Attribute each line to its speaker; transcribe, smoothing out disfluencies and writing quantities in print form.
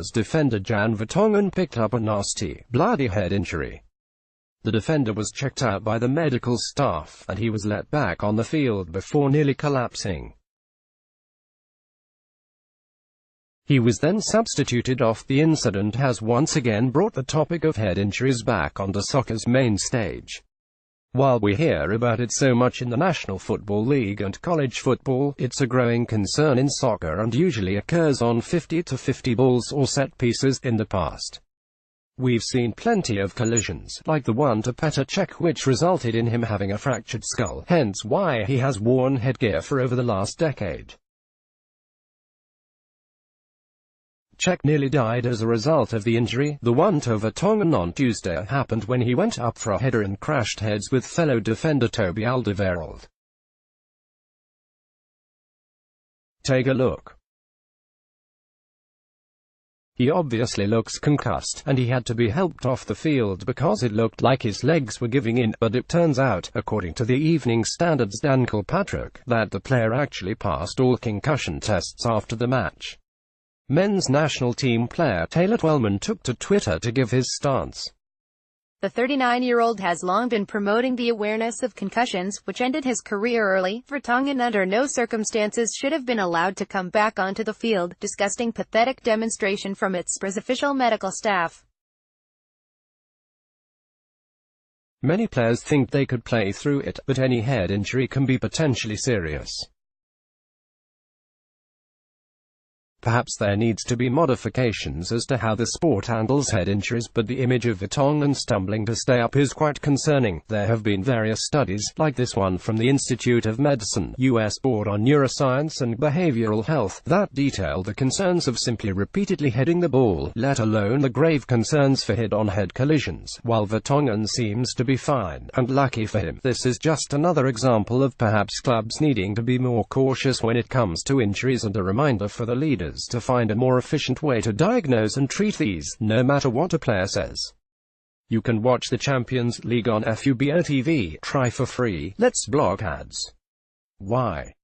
Speaker 1: as defender Jan Vertonghen picked up a nasty, bloody head injury. The defender was checked out by the medical staff, and he was let back on the field before nearly collapsing. He was then substituted off. The incident has once again brought the topic of head injuries back onto soccer's main stage. While we hear about it so much in the National Football League and college football, it's a growing concern in soccer and usually occurs on 50-50 balls or set pieces in the past. We've seen plenty of collisions, like the one to Petr Cech, which resulted in him having a fractured skull, hence why he has worn headgear for over the last decade. Cech nearly died as a result of the injury. The one to Vertonghen on Tuesday happened when he went up for a header and crashed heads with fellow defender Toby Alderweireld. Take a look. He obviously looks concussed, and he had to be helped off the field because it looked like his legs were giving in, but it turns out, according to the Evening Standard's Dan Kilpatrick, that the player actually passed all concussion tests after the match. Men's national team player Taylor Twellman took to Twitter to give his stance.
Speaker 2: The 39-year-old has long been promoting the awareness of concussions, which ended his career early. Vertonghen under no circumstances should have been allowed to come back onto the field, disgusting pathetic demonstration from its official medical staff.
Speaker 1: Many players think they could play through it, but any head injury can be potentially serious. Perhaps there needs to be modifications as to how the sport handles head injuries, but the image of Vertonghen stumbling to stay up is quite concerning. There have been various studies, like this one from the Institute of Medicine, U.S. Board on Neuroscience and Behavioral Health, that detail the concerns of simply repeatedly heading the ball, let alone the grave concerns for head-on-head collisions. While Vertonghen seems to be fine, and lucky for him, this is just another example of perhaps clubs needing to be more cautious when it comes to injuries, and a reminder for the leaders to find a more efficient way to diagnose and treat these, no matter what a player says. You can watch the Champions League on FUBO TV. Try for free. Let's block ads. Why?